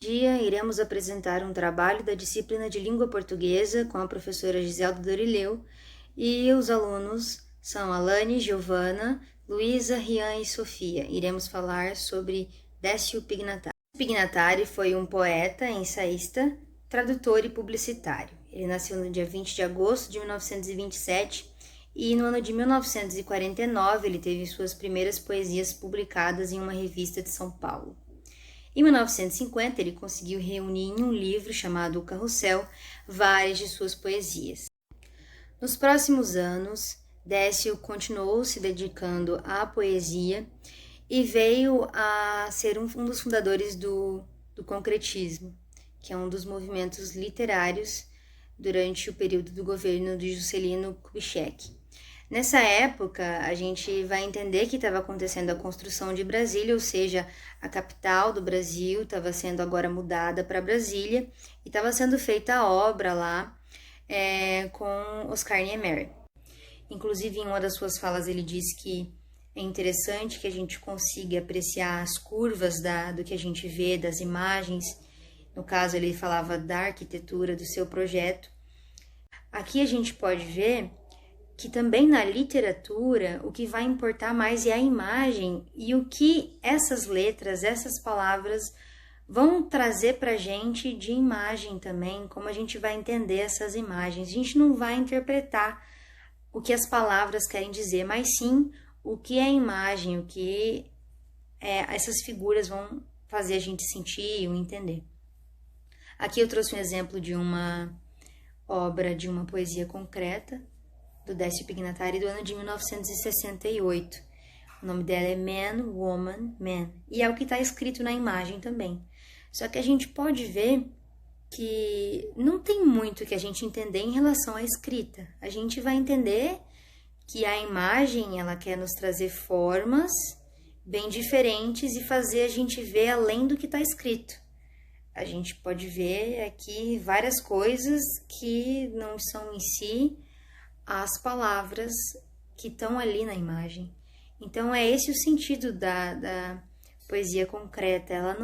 Dia iremos apresentar um trabalho da disciplina de língua portuguesa com a professora Giselda Dorileu e os alunos são Alane, Giovana, Luísa, Rian e Sofia. Iremos falar sobre Décio Pignatari. Pignatari foi um poeta, ensaísta, tradutor e publicitário. Ele nasceu no dia 20 de agosto de 1927 e no ano de 1949 ele teve suas primeiras poesias publicadas em uma revista de São Paulo. Em 1950, ele conseguiu reunir em um livro chamado O Carrossel várias de suas poesias. Nos próximos anos, Décio continuou se dedicando à poesia e veio a ser um dos fundadores do concretismo, que é um dos movimentos literários durante o período do governo de Juscelino Kubitschek. Nessa época, a gente vai entender que estava acontecendo a construção de Brasília, ou seja, a capital do Brasil estava sendo agora mudada para Brasília e estava sendo feita a obra lá com Oscar Niemeyer. Inclusive, em uma das suas falas, ele diz que é interessante que a gente consiga apreciar as curvas do que a gente vê, das imagens. No caso, ele falava da arquitetura do seu projeto. Aqui a gente pode ver que também na literatura o que vai importar mais é a imagem e o que essas letras, essas palavras vão trazer para a gente de imagem também, como a gente vai entender essas imagens. A gente não vai interpretar o que as palavras querem dizer, mas sim o que é a imagem, o que essas figuras vão fazer a gente sentir ou entender. Aqui eu trouxe um exemplo de uma obra, de uma poesia concreta, do Décio Pignatari, do ano de 1968. O nome dela é Man, Woman, Man. E é o que está escrito na imagem também. Só que a gente pode ver que não tem muito que a gente entender em relação à escrita. A gente vai entender que a imagem, ela quer nos trazer formas bem diferentes e fazer a gente ver além do que está escrito. A gente pode ver aqui várias coisas que não são em si as palavras que estão ali na imagem. Então, é esse o sentido da poesia concreta. Ela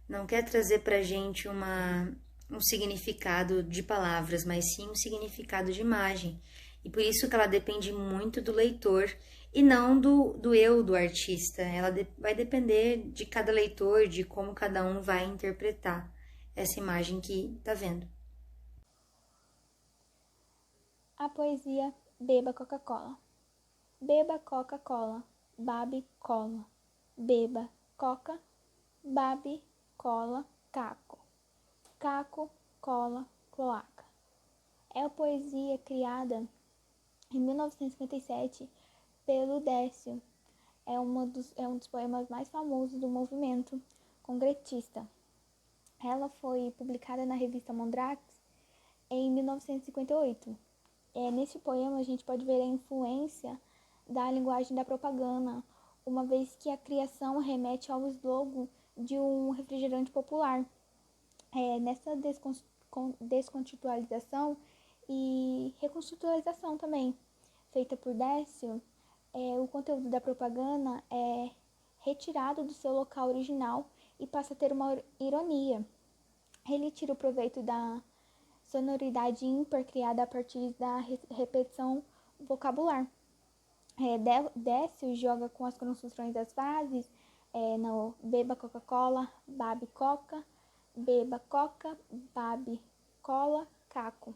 não quer trazer para a gente um significado de palavras, mas sim um significado de imagem. E por isso que ela depende muito do leitor e não do eu do artista. Ela vai depender de cada leitor, de como cada um vai interpretar essa imagem que está vendo. A poesia Beba Coca-Cola. Beba Coca-Cola, babe cola. Beba coca, babe cola, caco. Caco, cola, cloaca. É a poesia criada em 1957 pelo Décio. É um dos poemas mais famosos do movimento concretista. Ela foi publicada na revista Mondrax em 1958. Nesse poema a gente pode ver a influência da linguagem da propaganda, uma vez que a criação remete ao slogan de um refrigerante popular. Nessa descontextualização e reconstitucionalização também, feita por Décio, o conteúdo da propaganda é retirado do seu local original e passa a ter uma ironia. Ele tira o proveito da sonoridade ímpar criada a partir da repetição vocabular. Décio joga com as construções das frases no beba Coca-Cola, babe coca, beba coca, babe cola, caco.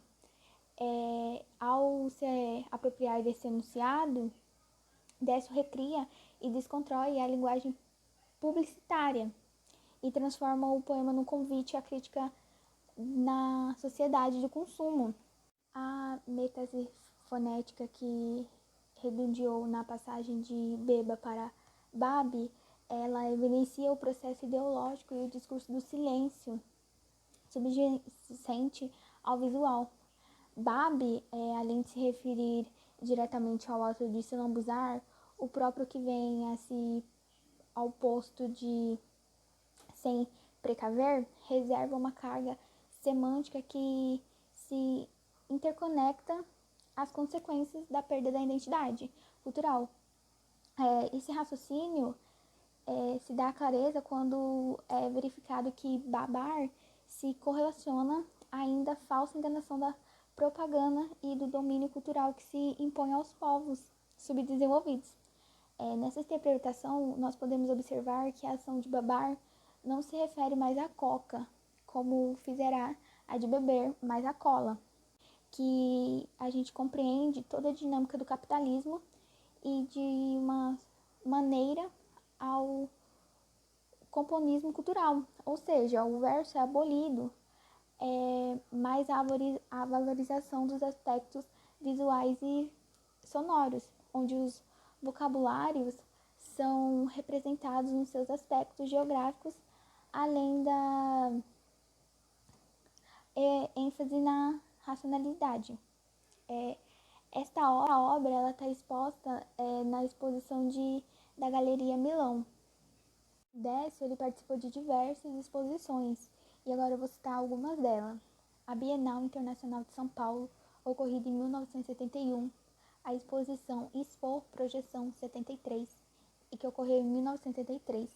Ao se apropriar desse enunciado, Décio recria e desconstrói a linguagem publicitária e transforma o poema num convite à crítica na sociedade do consumo. A metase fonética que redundiou na passagem de beba para babe, ela evidencia o processo ideológico e o discurso do silêncio subjacente ao visual. Babe, além de se referir diretamente ao ato de se lambuzar, o próprio que vem ao posto de sem precaver, reserva uma carga semântica que se interconecta às consequências da perda da identidade cultural. Esse raciocínio se dá clareza quando é verificado que babar se correlaciona ainda à falsa enganação da propaganda e do domínio cultural que se impõe aos povos subdesenvolvidos. Nessa interpretação, nós podemos observar que a ação de babar não se refere mais à coca, como fizerá a de beber, mas à cola, que a gente compreende toda a dinâmica do capitalismo e de uma maneira ao componismo cultural, ou seja, o verso é abolido, mas a valorização dos aspectos visuais e sonoros, onde os vocabulários são representados nos seus aspectos geográficos, além da ênfase na racionalidade. Esta obra está exposta na exposição da Galeria Milão. Décio ele participou de diversas exposições, e agora eu vou citar algumas delas. A Bienal Internacional de São Paulo, ocorrida em 1971, a exposição Expo Projeção 73, e que ocorreu em 1973,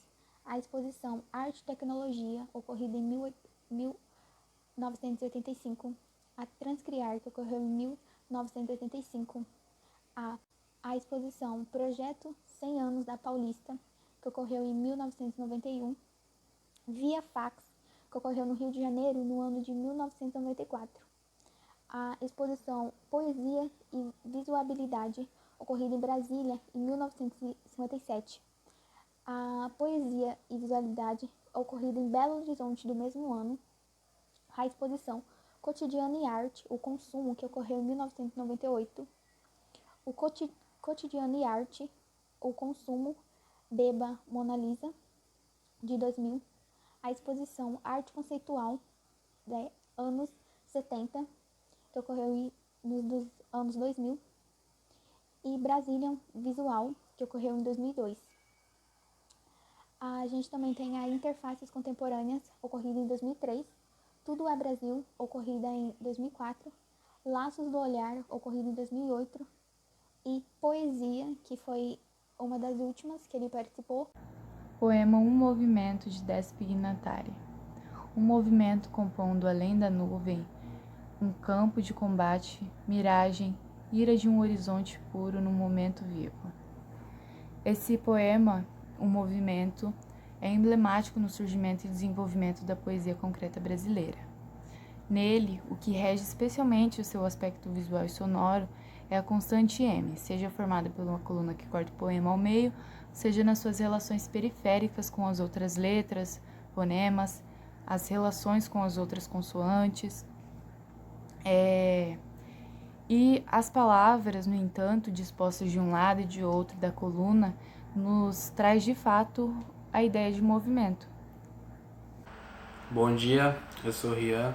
a exposição Arte e Tecnologia, ocorrida em 1985, a Transcriar, que ocorreu em 1985, a exposição Projeto 100 anos da Paulista, que ocorreu em 1991, Via Fax, que ocorreu no Rio de Janeiro no ano de 1994, a exposição Poesia e Visualidade, ocorrida em Brasília em 1957, a Poesia e Visualidade, ocorrida em Belo Horizonte do mesmo ano, a exposição Cotidiano e Arte, o Consumo, que ocorreu em 1998, o Cotidiano e Arte, o Consumo, Beba, Mona Lisa, de 2000, a exposição Arte Conceitual, anos 70, que ocorreu nos anos 2000, e Brazilian Visual, que ocorreu em 2002. A gente também tem a Interfaces Contemporâneas, ocorrida em 2003, Tudo é Brasil, ocorrida em 2004, Laços do Olhar, ocorrida em 2008, e Poesia, que foi uma das últimas que ele participou. Poema Um Movimento, de Décio Pignatari. Um movimento compondo além da nuvem, um campo de combate, miragem, ira de um horizonte puro num momento vivo. Esse poema, Um Movimento, é emblemático no surgimento e desenvolvimento da poesia concreta brasileira. Nele, o que rege especialmente o seu aspecto visual e sonoro é a constante M, seja formada por uma coluna que corta o poema ao meio, seja nas suas relações periféricas com as outras letras, fonemas, as relações com as outras consoantes. E as palavras, no entanto, dispostas de um lado e de outro da coluna, nos traz de fato a ideia de movimento. Bom dia, eu sou Rian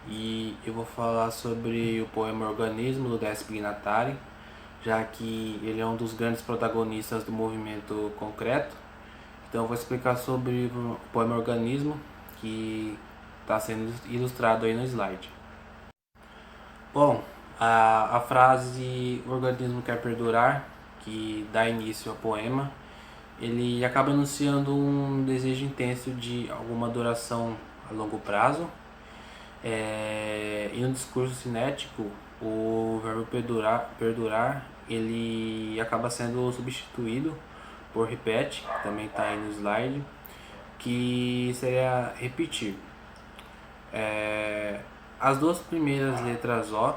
e eu vou falar sobre o poema Organismo, do Décio Pignatari, já que ele é um dos grandes protagonistas do movimento concreto. Então eu vou explicar sobre o poema Organismo, que está sendo ilustrado aí no slide. Bom, a frase "o organismo quer perdurar", que dá início ao poema, ele acaba anunciando um desejo intenso de alguma duração a longo prazo. E no discurso cinético, o verbo perdurar ele acaba sendo substituído por repete, que também está aí no slide, que seria repetir. As duas primeiras letras O,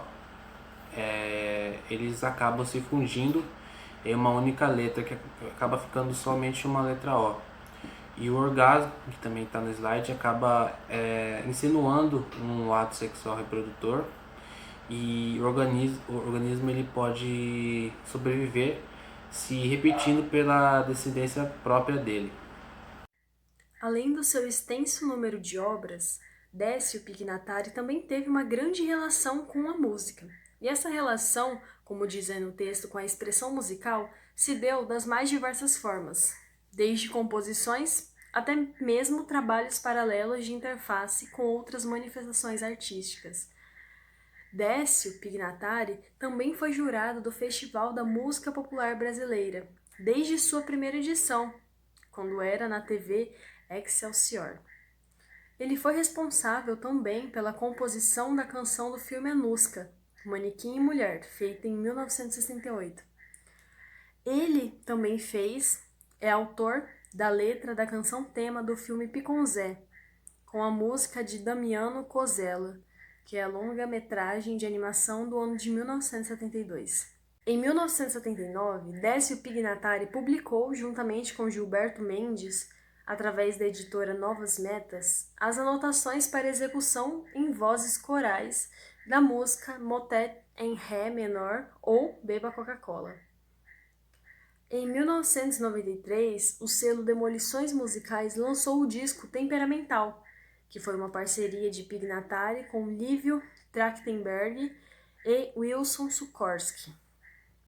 eles acabam se fundindo em uma única letra, que acaba ficando somente uma letra O. E o orgasmo, que também está no slide, acaba insinuando um ato sexual reprodutor. E o organismo ele pode sobreviver se repetindo pela descendência própria dele. Além do seu extenso número de obras, Décio Pignatari também teve uma grande relação com a música. E essa relação, como diz aí no texto, com a expressão musical, se deu das mais diversas formas, desde composições até mesmo trabalhos paralelos de interface com outras manifestações artísticas. Décio Pignatari também foi jurado do Festival da Música Popular Brasileira, desde sua primeira edição, quando era na TV Excelsior. Ele foi responsável também pela composição da canção do filme Anushka, Manequim e Mulher, feita em 1968. Ele também é autor da letra da canção tema do filme Piconzé, com a música de Damiano Cozella, que é a longa-metragem de animação do ano de 1972. Em 1979, Décio Pignatari publicou, juntamente com Gilberto Mendes, através da editora Novas Metas, as anotações para execução em vozes corais da música Motet em Ré menor ou Beba Coca-Cola. Em 1993, o selo Demolições Musicais lançou o disco Temperamental, que foi uma parceria de Pignatari com Lívio Trachtenberg e Wilson Sukorski.